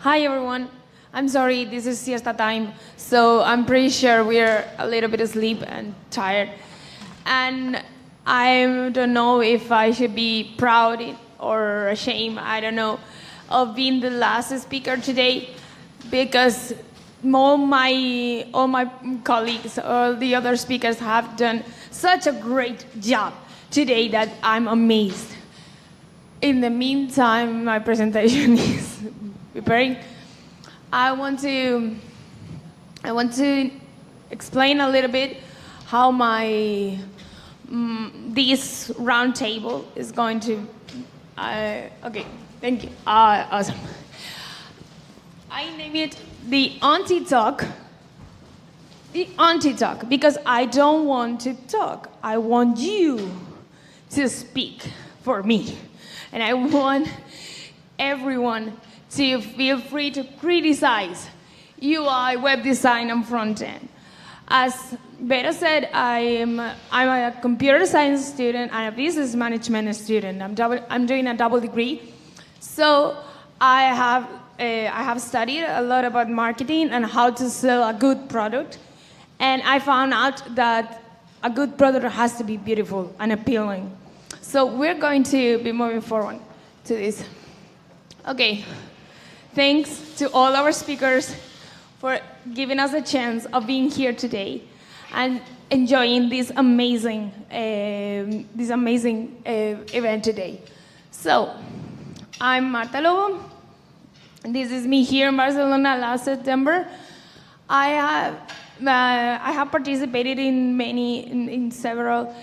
Hi everyone. I'm sorry, this is siesta time, so I'm pretty sure we're a little bit asleep and tired. And I don't know if I should be proud or ashamed, I don't know, of being the last speaker today, because all my colleagues, all the other speakers have done such a great job today that I'm amazed. In the meantime, my presentation is preparing. I want to explain a little bit how this roundtable is going to. Okay, thank you. Awesome. I name it the Auntie Talk. The Auntie Talk, because I don't want to talk. I want you to speak for me. And I want everyone to feel free to criticize UI, web design, and front end. As Beta said, I'm a computer science student and a business management student. I'm doing a double degree. So I have studied a lot about marketing and how to sell a good product. And I found out that a good product has to be beautiful and appealing. So we're going to be moving forward to this. Okay, thanks to all our speakers for giving us a chance of being here today and enjoying this amazing event today. So, I'm Marta Lobo. This is me here in Barcelona last September. I have participated in several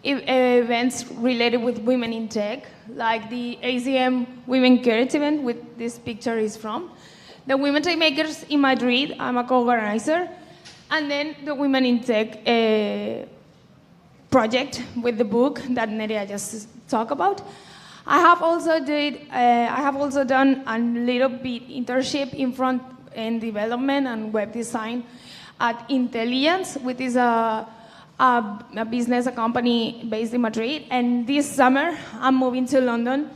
events related with women in tech, like the ACM womENcourage event, which this picture is from, the Women Techmakers in Madrid, I'm a co-organizer, and then the Women in Tech project with the book that Nerea just talked about. I have also done a little bit internship in front-end development and web design at Intelygent, which is a business, a company based in Madrid. And this summer, I'm moving to London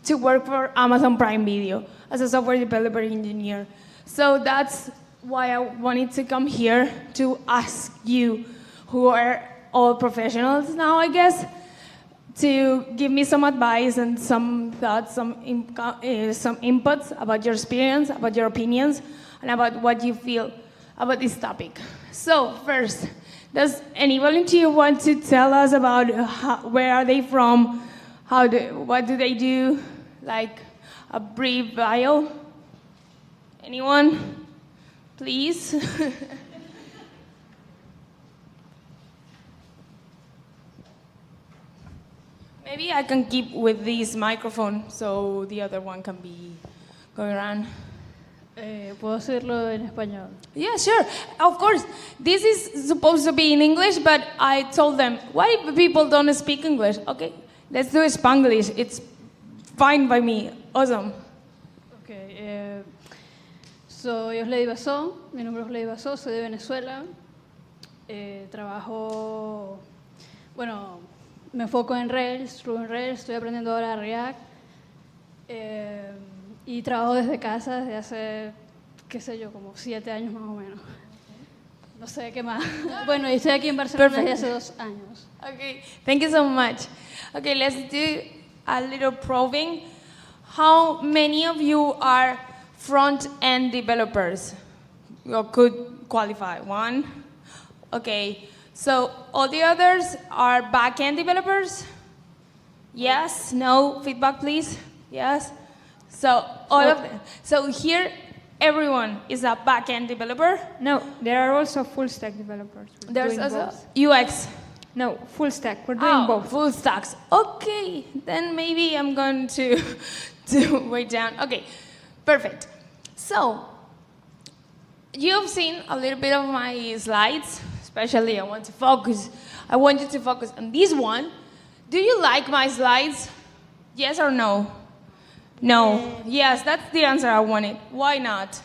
to work for Amazon Prime Video as a software developer engineer. So that's why I wanted to come here to ask you, who are all professionals now, I guess, to give me some advice and some thoughts, some inputs about your experience, about your opinions, and about what you feel about this topic. So first, does any volunteer want to tell us about where are they from, what do they do, like a brief bio? Anyone? Please. Maybe I can keep with this microphone so the other one can be going around. ¿Puedo hacerlo en español? Yeah, sure. Of course. This is supposed to be in English, but I told them, what if people don't speak English? Okay, let's do Spanglish. It's fine by me. Awesome. Okay. Soy Osley Basó. Mi nombre es Osley Basó. Soy de Venezuela. Trabajo, bueno, me enfoco en Rails, Ruby Rails. Estoy aprendiendo ahora React. Y trabajo desde casa desde hace, qué sé yo, como 7 años más o menos. No sé qué más. Bueno, y estoy aquí en Barcelona desde hace 2 años. Okay, thank you so much. Okay, let's do a little probing. How many of you are front-end developers? You could qualify. 1. Okay, so all the others are back-end developers? Yes? No? Feedback, please? Yes? So all of them. So here, everyone is a back-end developer? No, there are also full-stack developers. There's also UX? No, full-stack. We're doing both. Full stacks. Okay, then maybe I'm going to wait down. Okay, perfect. So, you've seen a little bit of my slides, especially I want you to focus on this one. Do you like my slides? Yes or no? No. Yes, that's the answer I wanted. Why not?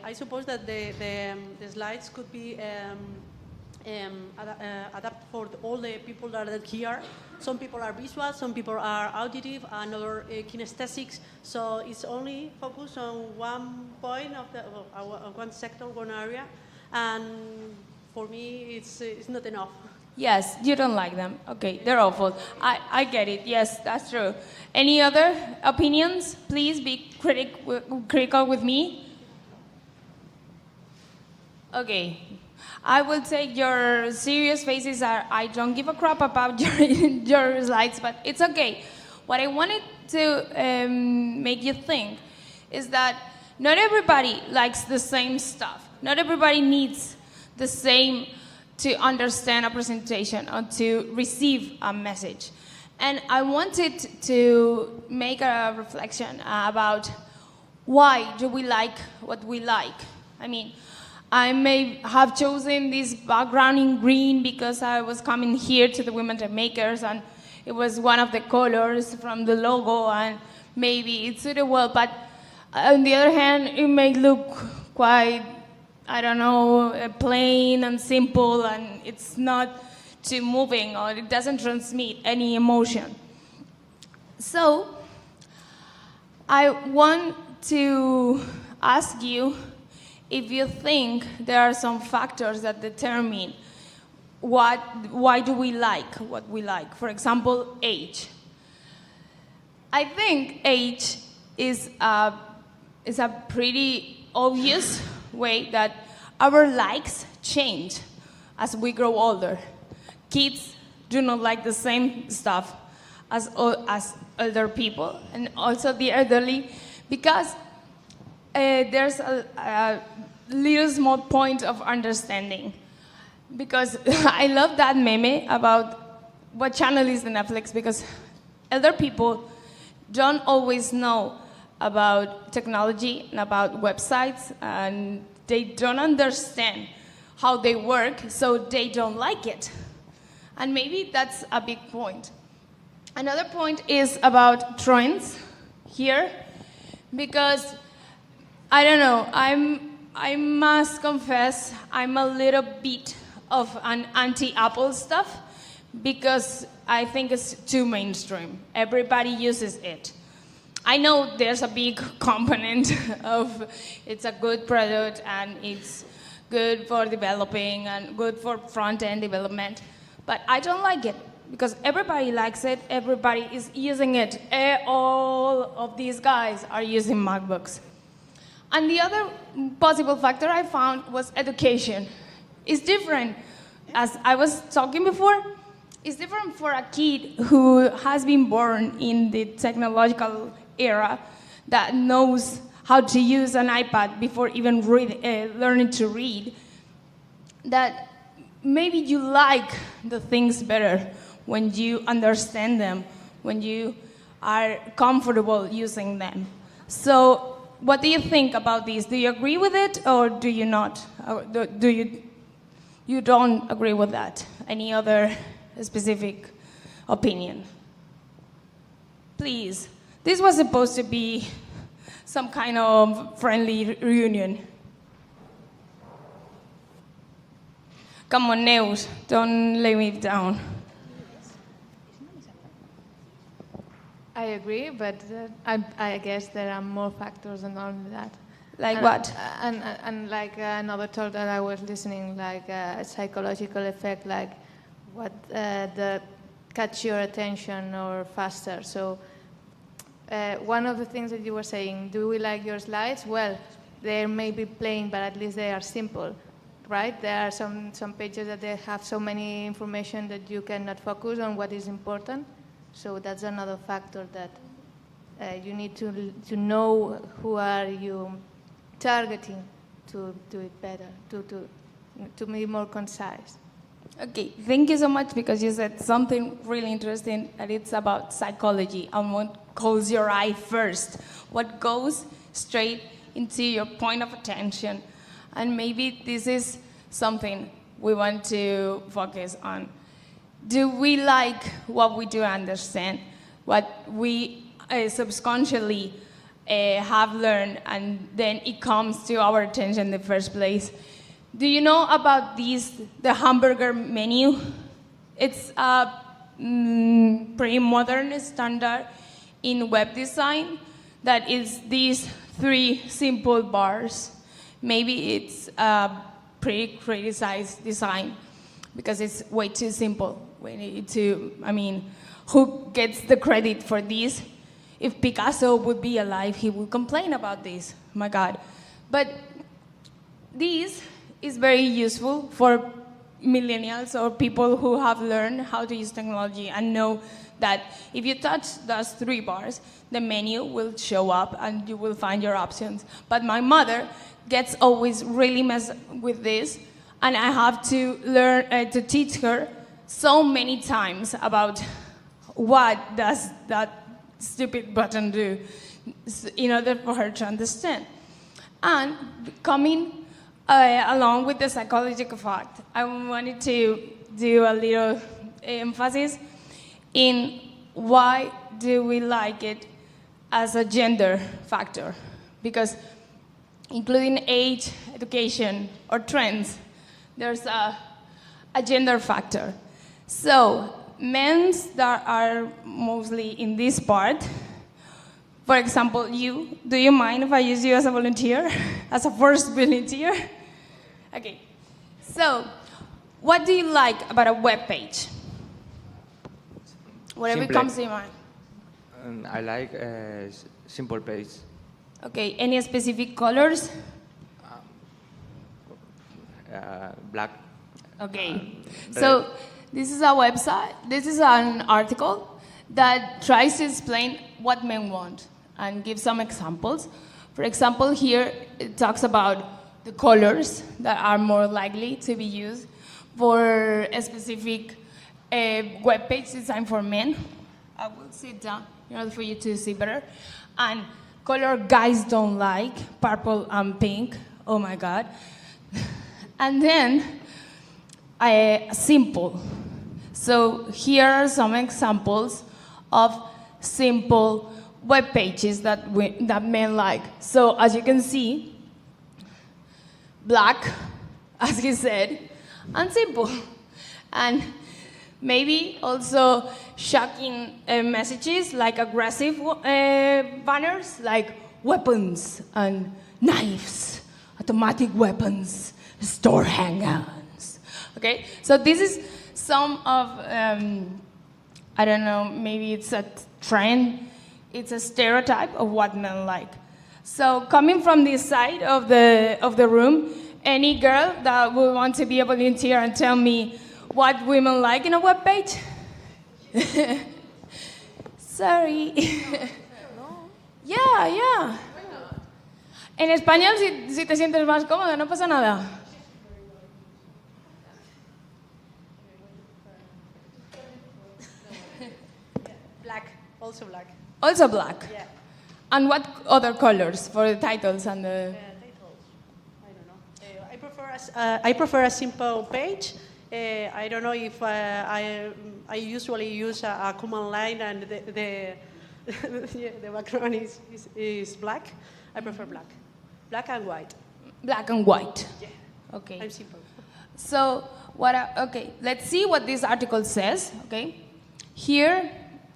I suppose that the slides could be adapt for all the people that are here. Some people are visual, some people are auditive, another kinesthetics. So it's only focused on one point of the one sector, one area, and for me, it's not enough. Yes, you don't like them. Okay, they're awful. I get it. Yes, that's true. Any other opinions? Please be critical with me. Okay. I will take your serious faces are, I don't give a crap about your slides, but it's okay. What I wanted to make you think is that not everybody likes the same stuff. Not everybody needs the same to understand a presentation or to receive a message. And I wanted to make a reflection about why do we like what we like. I mean, I may have chosen this background in green because I was coming here to the Women Techmakers and it was one of the colors from the logo and maybe it suited well, but on the other hand, it may look quite, I don't know, plain and simple and it's not too moving or it doesn't transmit any emotion. So, I want to ask you if you think there are some factors that determine why do we like what we like. For example, age. I think age is a pretty obvious way that our likes change as we grow older. Kids do not like the same stuff as older people, and also the elderly, because there's a little small point of understanding. Because I love that meme about what channel is the Netflix, because elder people don't always know about technology and about websites, and they don't understand how they work, so they don't like it. And maybe that's a big point. Another point is about trends here, because I don't know, I must confess I'm a little bit of an anti-Apple stuff because I think it's too mainstream. Everybody uses it. I know there's a big component of it's a good product and it's good for developing and good for front-end development, but I don't like it because everybody likes it, everybody is using it. All of these guys are using MacBooks. And the other possible factor I found was education. It's different. As I was talking before, it's different for a kid who has been born in the technological era that knows how to use an iPad before even learning to read, that maybe you like the things better when you understand them, when you are comfortable using them. So, what do you think about this? Do you agree with it or do you not? Or do you don't agree with that? Any other specific opinion? Please. This was supposed to be some kind of friendly reunion. Come on, Neus, don't lay me down. I agree, but I guess there are more factors than only that. Like what? And like another talk that I was listening, like a psychological effect, like what the catch your attention or faster. So one of the things that you were saying, do we like your slides? Well, they may be plain, but at least they are simple, right? There are some pages that they have so many information that you cannot focus on what is important. So that's another factor that you need to know who are you targeting to do it better, to be more concise. Okay, thank you so much because you said something really interesting and it's about psychology and what calls your eye first, what goes straight into your point of attention. And maybe this is something we want to focus on. Do we like what we do understand, what we subconsciously have learned, and then it comes to our attention in the first place? Do you know about the hamburger menu? It's a pretty modern standard in web design that is these 3 simple bars. Maybe it's a pretty criticized design because it's way too simple. We need to, who gets the credit for this? If Picasso would be alive, he would complain about this. My God. But this is very useful for millennials or people who have learned how to use technology and know that if you touch those 3 bars, the menu will show up and you will find your options. But my mother gets always really messed with this, and I have to learn to teach her so many times about what does that stupid button do in order for her to understand. And coming along with the psychological fact, I wanted to do a little emphasis in why do we like it as a gender factor. Because including age, education, or trends, there's a gender factor. So men that are mostly in this part, for example, do you mind if I use you as a volunteer? As a first volunteer? Okay. So, what do you like about a web page? Whatever comes to your mind. I like simple page. Okay, any specific colors? Black. Okay, so this is a website, this is an article that tries to explain what men want and give some examples. For example, here it talks about the colors that are more likely to be used for a specific web page designed for men. I will sit down in order for you to see better. And color guys don't like, purple and pink, oh my God. And then, simple. So here are some examples of simple web pages that men like. So as you can see, black, as he said, and simple. And maybe also shocking messages like aggressive banners like weapons and knives, automatic weapons, store handguns. Okay, so this is some of, I don't know, maybe it's a trend, it's a stereotype of what men like. So coming from this side of the room, any girl that would want to be a volunteer and tell me what women like in a web page? Sorry. Yeah. En español, si te sientes más cómoda, no pasa nada. Black, also black. Also black. Yeah. And what other colors for the titles and the? Titles. I don't know. I prefer a simple page. I don't know if I usually use a command line and the background is black. I prefer black. Black and white. Black and white. Yeah. Okay. I'm simple. So okay, let's see what this article says. Okay, here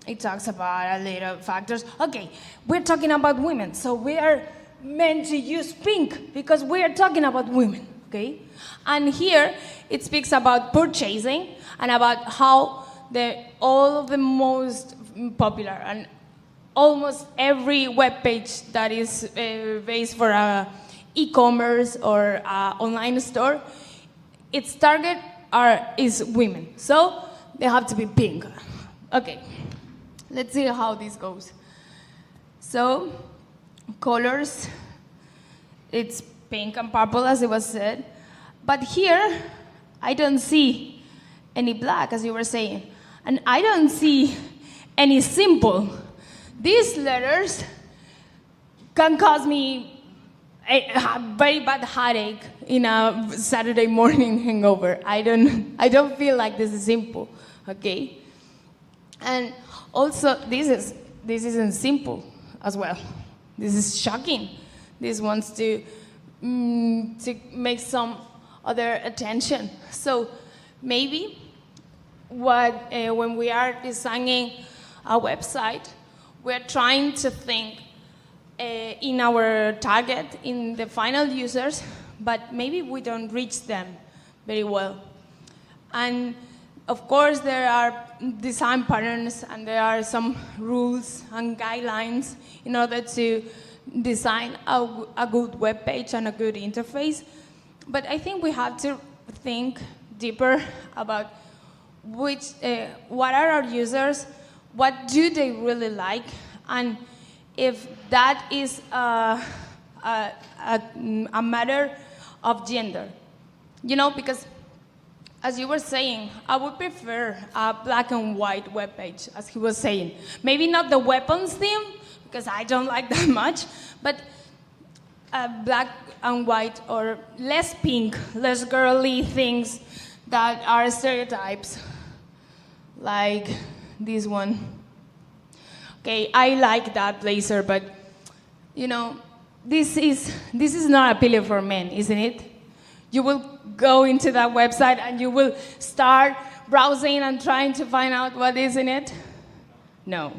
it talks about a little factors. Okay, we're talking about women, so we are meant to use pink because we are talking about women. Okay, and here it speaks about purchasing and about how all of the most popular and almost every web page that is based for a e-commerce or a online store, its target is women. So they have to be pink. Okay, let's see how this goes. So colors, it's pink and purple as it was said. But here, I don't see any black, as you were saying. And I don't see any simple. These letters can cause me a very bad headache in a Saturday morning hangover. I don't feel like this is simple, okay? And also, this isn't simple as well. This is shocking. This wants to make some other attention. So maybe when we are designing a website, we're trying to think in our target, in the final users, but maybe we don't reach them very well. And of course, there are design patterns and there are some rules and guidelines in order to design a good web page and a good interface. But I think we have to think deeper about what are our users, what do they really like, and if that is a matter of gender. You know, because as you were saying, I would prefer a black and white web page, as he was saying. Maybe not the weapons theme, because I don't like that much, but black and white or less pink, less girly things that are stereotypes, like this one. Okay, I like that blazer, but you know, this is not appealing for men, isn't it? You will go into that website and you will start browsing and trying to find out what is in it. No,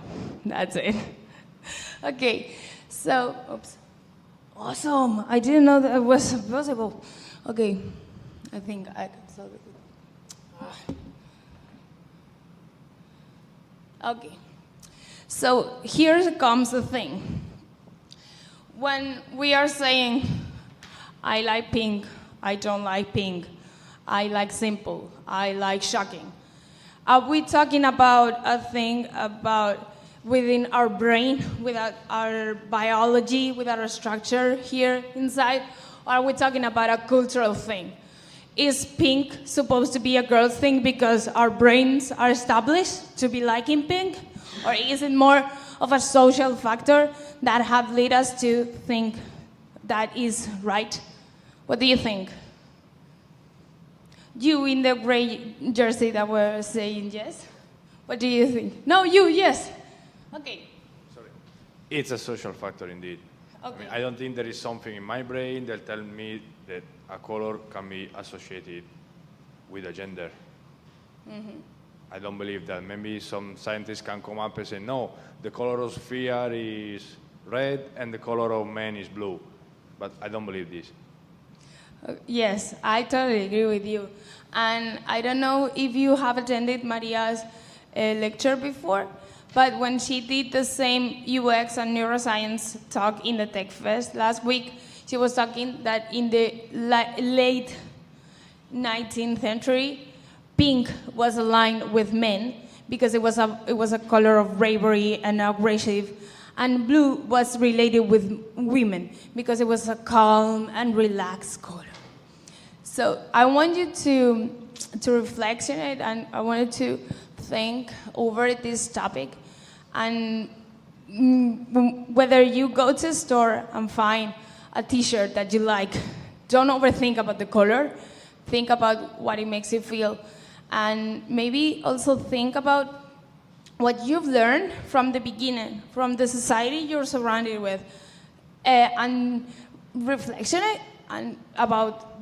that's it. Okay, so, oops. Awesome, I didn't know that was possible. Okay, I think I can solve it. Okay, so here comes the thing. When we are saying, I like pink, I don't like pink, I like simple, I like shocking, are we talking about a thing about within our brain, without our biology, without our structure here inside, or are we talking about a cultural thing? Is pink supposed to be a girl's thing because our brains are established to be liking pink? Or is it more of a social factor that have led us to think that is right? What do you think? You in the gray jersey that were saying yes? What do you think? No, you, yes. Okay. Sorry. It's a social factor indeed. Okay. I mean, I don't think there is something in my brain that tells me that a color can be associated with a gender. Mm-hmm. I don't believe that. Maybe some scientists can come up and say, no, the color of sphere is red and the color of man is blue. But I don't believe this. Yes, I totally agree with you. And I don't know if you have attended Maria's lecture before, but when she did the same UX and neuroscience talk in the Tech Fest last week, she was talking that in the late 19th century, pink was aligned with men because it was a color of bravery and aggressive, and blue was related with women because it was a calm and relaxed color. So I want you to reflect on it, and I wanted to think over this topic, and whether you go to a store and find a t-shirt that you like, don't overthink about the color, think about what it makes you feel, and maybe also think about what you've learned from the beginning, from the society you're surrounded with, and reflection and about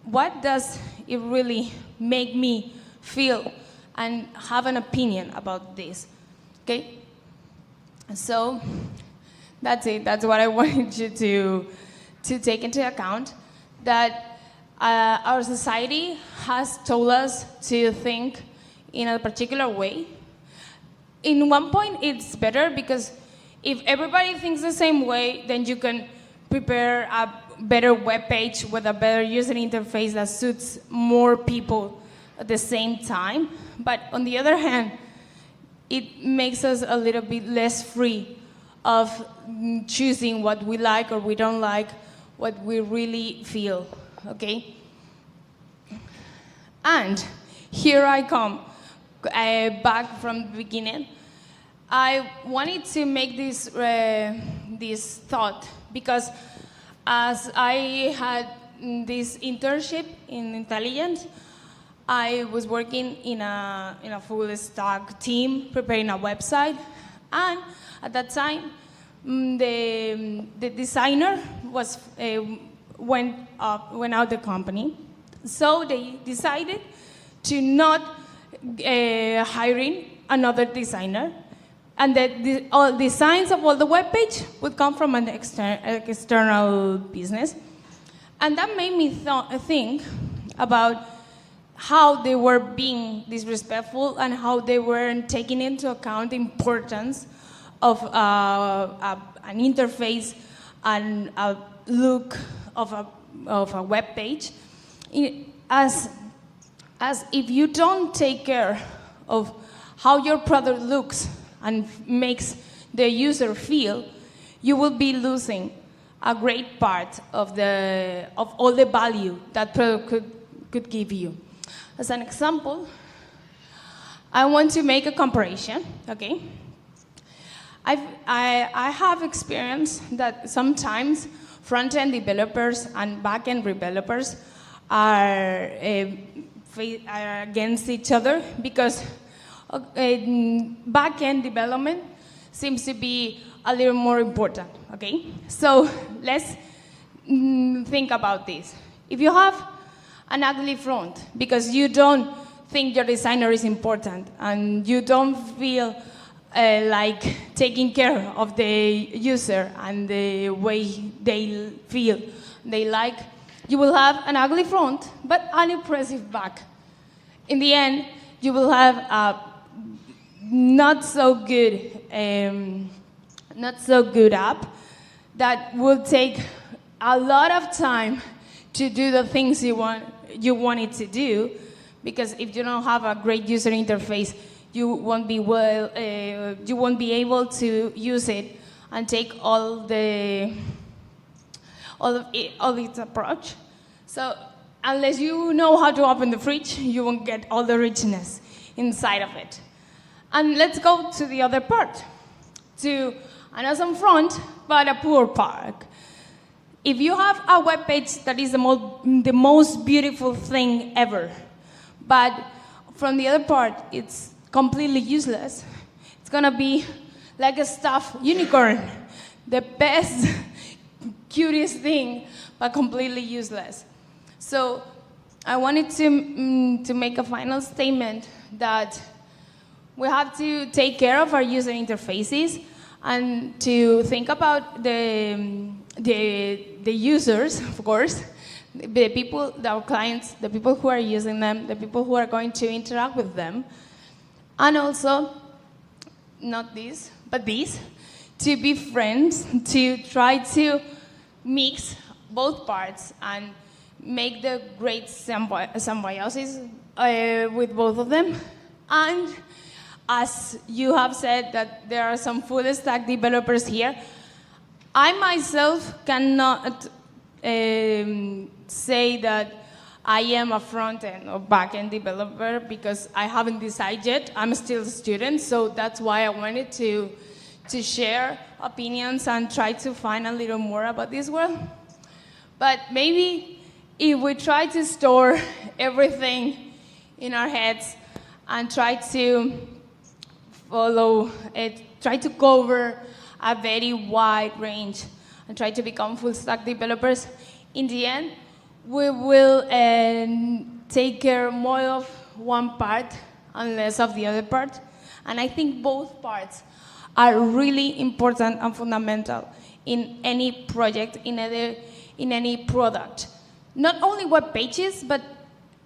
what does it really make me feel and have an opinion about this, okay? So that's it. That's what I wanted you to take into account, that our society has told us to think in a particular way. In one point, it's better because if everybody thinks the same way, then you can prepare a better web page with a better user interface that suits more people at the same time. But on the other hand, it makes us a little bit less free of choosing what we like or we don't like, what we really feel, okay? And here I come, back from the beginning. I wanted to make this thought because as I had this internship in Intelligent, I was working in a full stack team preparing a website, and at that time the designer went out the company, So they decided to not hiring another designer, and that all designs of all the web page would come from an external business. And that made me think about how they were being disrespectful and how they weren't taking into account the importance of an interface and a look of a web page. As if you don't take care of how your product looks and makes the user feel, you will be losing a great part of all the value that product could give you. As an example, I want to make a comparison, okay? I have experienced that sometimes front-end developers and back-end developers are against each other because back-end development seems to be a little more important, okay? So let's think about this. If you have an ugly front because you don't think your designer is important and you don't feel like taking care of the user and the way they feel, they like, you will have an ugly front but an impressive back. In the end, you will have a not so good app that will take a lot of time to do the things you want it to do, because if you don't have a great user interface, you won't be able to use it and take all its approach. So unless you know how to open the fridge, you won't get all the richness inside of it. And let's go to the other part, to an awesome front, but a poor back. If you have a web page that is the most beautiful thing ever, but from the other part, it's completely useless, it's gonna be like a stuffed unicorn, the best, cutest thing, but completely useless. So I wanted to make a final statement that we have to take care of our user interfaces and to think about the users, of course, the people, our clients, the people who are using them, the people who are going to interact with them, and also, not this, but this, to be friends, to try to mix both parts and make the great symbiosis with both of them. And as you have said that there are some full stack developers here, I myself cannot say that I am a front-end or back-end developer because I haven't decided yet. I'm still a student, so that's why I wanted to share opinions and try to find a little more about this world. But maybe if we try to store everything in our heads and try to follow it, try to cover a very wide range and try to become full stack developers, in the end, we will take care more of one part and less of the other part. And I think both parts are really important and fundamental in any project, in any product. Not only web pages, but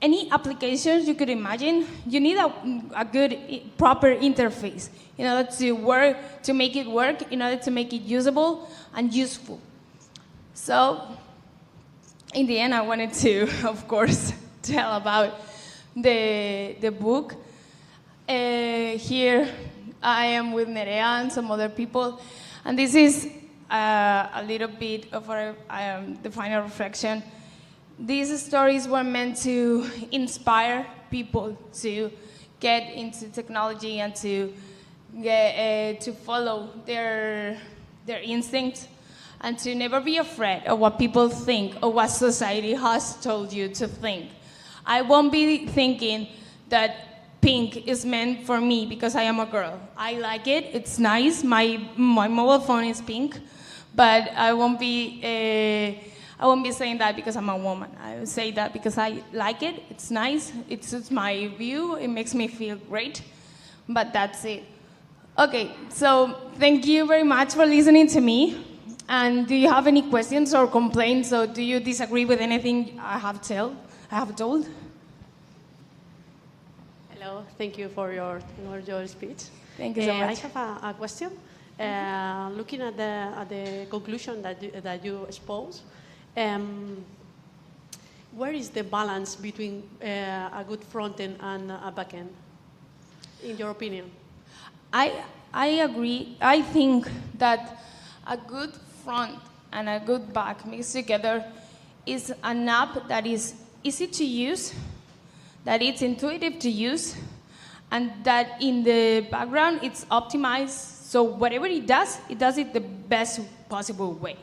any applications you could imagine, you need a good, proper interface in order to work, to make it work, in order to make it usable and useful. So, in the end, I wanted to, of course, tell about the book. Here, I am with Nerea and some other people, and this is a little bit of the final reflection. These stories were meant to inspire people to get into technology and to follow their instincts and to never be afraid of what people think or what society has told you to think. I won't be thinking that pink is meant for me because I am a girl. I like it, it's nice, my mobile phone is pink, but I won't be I won't be saying that because I'm a woman. I will say that because I like it. It's nice. It suits my view. It makes me feel great. But that's it. Okay, so thank you very much for listening to me. And do you have any questions or complaints, or do you disagree with anything I have told? Hello, thank you for your speech. Thank you so much. I have a question. Looking at the conclusion that you exposed, where is the balance between a good front end and a back end, in your opinion? I agree. I think that a good front and a good back mixed together is an app that is easy to use, that it's intuitive to use, and that in the background it's optimized, so whatever it does it the best possible way.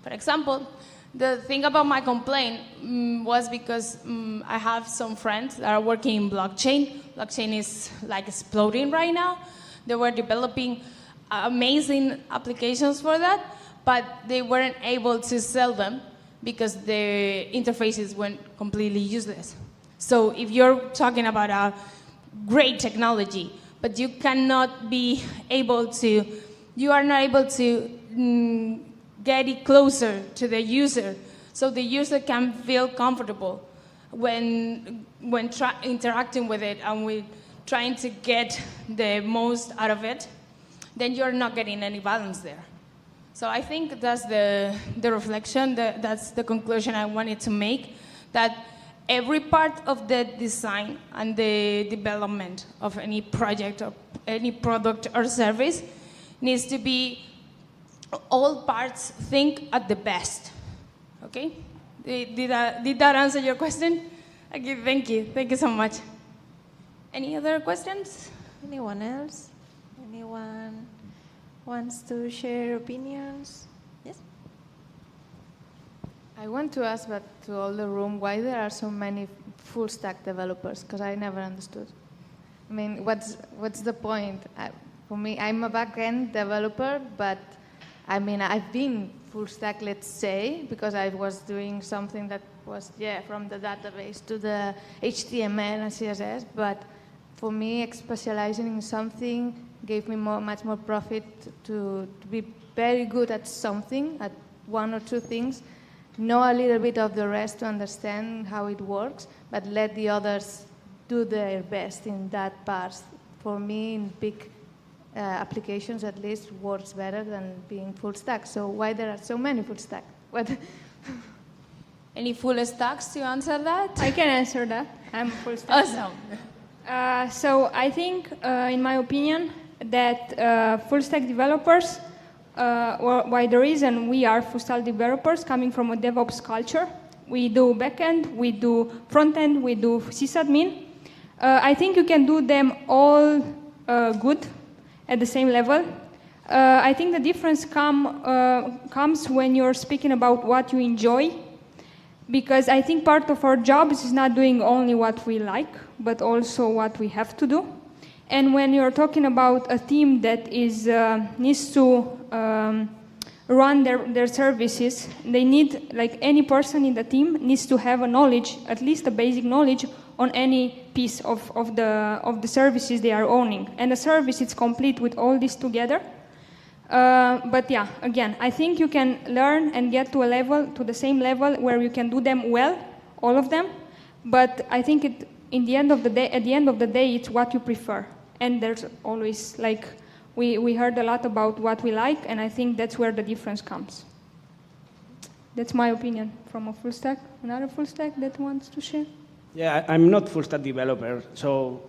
For example, the thing about my complaint was because I have some friends that are working in blockchain. Blockchain is like exploding right now. They were developing amazing applications for that, but they weren't able to sell them because the interfaces went completely useless. So if you're talking about a great technology, but you are not able to get it closer to the user, so the user can feel comfortable when interacting with it and with trying to get the most out of it, then you're not getting any balance there. So I think that's the reflection, that's the conclusion I wanted to make, that every part of the design and the development of any project or any product or service needs to be all parts think at the best. Okay? Did that answer your question? Okay, thank you. Thank you so much. Any other questions? Anyone else? Anyone wants to share opinions? Yes? I want to ask but to all the room why there are so many full stack developers, because I never understood. I mean, what's the point? For me, I'm a back-end developer, but I mean, I've been full stack, let's say, because I was doing something that was, from the database to the HTML and CSS, but for me, specializing in something gave me much more profit to be very good at something, at one or two things, know a little bit of the rest to understand how it works, but let the others do their best in that part. For me, in big applications, at least, works better than being full stack. So why there are so many full stack? Any full stacks to answer that? I can answer that. I'm full stack. Awesome. So I think, in my opinion, that full stack developers, why the reason we are full stack developers coming from a DevOps culture, we do backend, we do frontend, we do sysadmin. I think you can do them all good at the same level. I think the difference comes when you're speaking about what you enjoy, because I think part of our job is not doing only what we like, but also what we have to do. And when you're talking about a team that needs to run their services, they need, like any person in the team, needs to have a knowledge, at least a basic knowledge, on any piece of the services they are owning. And the service is complete with all this together. But yeah, again, I think you can learn and get to the same level where you can do them well, all of them. But I think at the end of the day, it's what you prefer. And there's always, like, we heard a lot about what we like, and I think that's where the difference comes. That's my opinion from a full stack. Another full stack that wants to share? Yeah, I'm not full stack developer,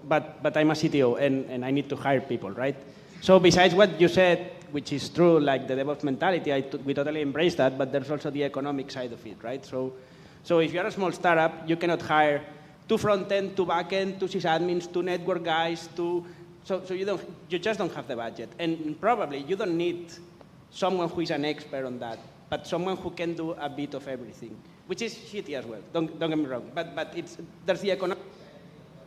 but I'm a CTO, and I need to hire people, right? So besides what you said, which is true, like the DevOps mentality, we totally embrace that, but there's also the economic side of it, right? So if you're a small startup, you cannot hire 2 front-end, 2 back-end, 2 sysadmins, 2 network guys, so you just don't have the budget. And probably you don't need someone who is an expert on that, but someone who can do a bit of everything, which is shitty as well, don't get me wrong, but there's the economic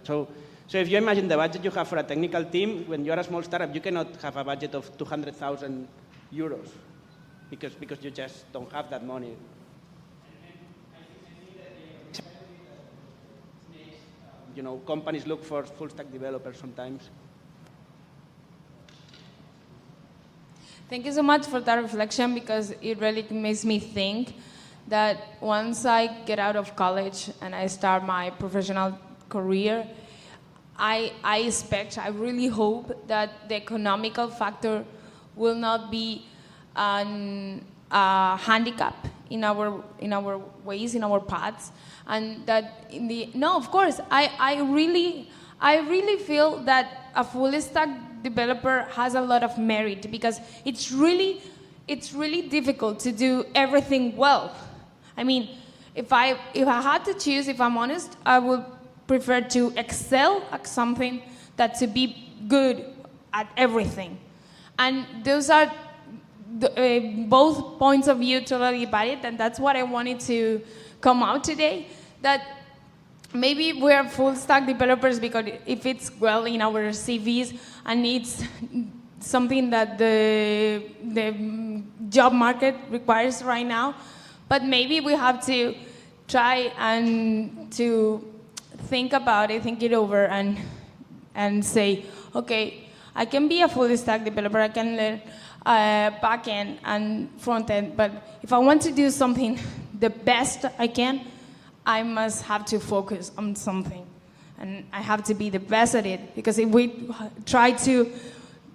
side. So if you imagine the budget you have for a technical team, when you're a small startup, you cannot have a budget of 200,000 euros because you just don't have that money. companies look for full stack developers sometimes. Thank you so much for that reflection, because it really makes me think that once I get out of college and I start my professional career, I really hope that the economical factor will not be a handicap in our ways, in our paths, and that of course, I really feel that a full stack developer has a lot of merit, because it's really difficult to do everything well. I mean, if I had to choose, if I'm honest, I would prefer to excel at something than to be good at everything. And those are both points of view totally valid, and that's what I wanted to come out today, that maybe we are full stack developers because if it's well in our CVs and it's something that the job market requires right now, but maybe we have to try and to think about it, think it over, and say, okay, I can be a full stack developer, I can learn back-end and front-end, but if I want to do something the best I can, I must have to focus on something, and I have to be the best at it, because if we try to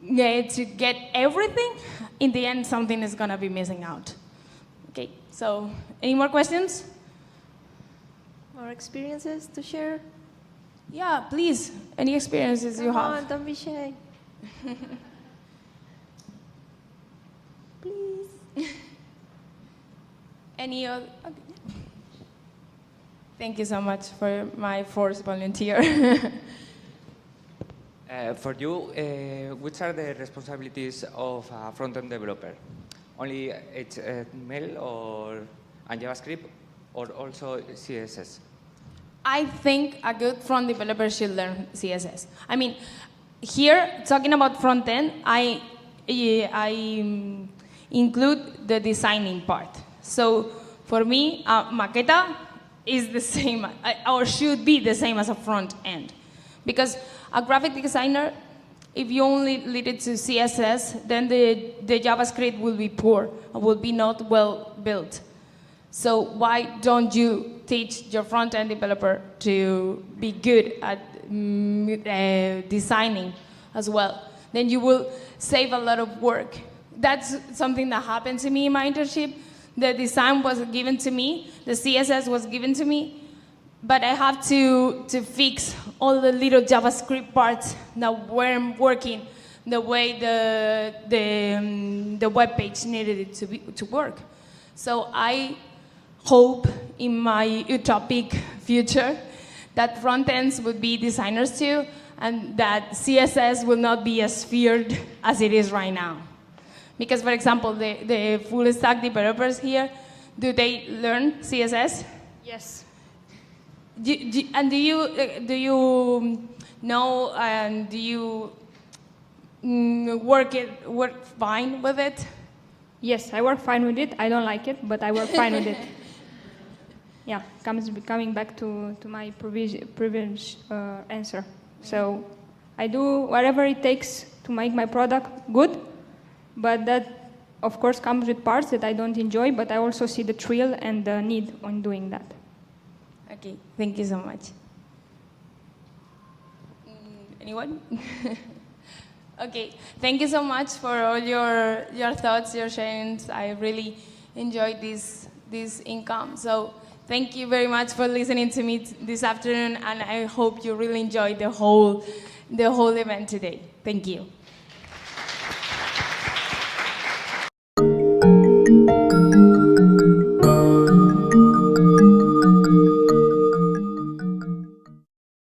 get everything, in the end something is going to be missing out. Okay, so any more questions? More experiences to share? Yeah, please, any experiences you have. Come on, don't be shy. Please. Any other? Okay. Thank you so much for my forced volunteer. For you, which are the responsibilities of a front-end developer? Only HTML and JavaScript, or also CSS? I think a good front developer should learn CSS. I mean, here, talking about front-end, I include the designing part. So for me, maqueta is the same, or should be the same as a front-end. Because a graphic designer, if you only lead it to CSS, then the JavaScript will be poor, will be not well built. So why don't you teach your front-end developer to be good at designing as well? Then you will save a lot of work. That's something that happened to me in my internship. The design was given to me, the CSS was given to me, but I have to fix all the little JavaScript parts that weren't working the way the web page needed it to work. So I hope in my utopic future that front ends would be designers too, and that CSS will not be as feared as it is right now. Because, for example, the full stack developers here, do they learn CSS? Yes. And do you know, and do you work fine with it? Yes, I work fine with it. I don't like it, but I work fine with it. Yeah, coming back to my previous answer. So I do whatever it takes to make my product good, but that, of course, comes with parts that I don't enjoy, but I also see the thrill and the need on doing that. Okay, thank you so much. Anyone? Okay, thank you so much for all your thoughts, your sharings. I really enjoyed this income. So thank you very much for listening to me this afternoon, and I hope you really enjoyed the whole event today. Thank you.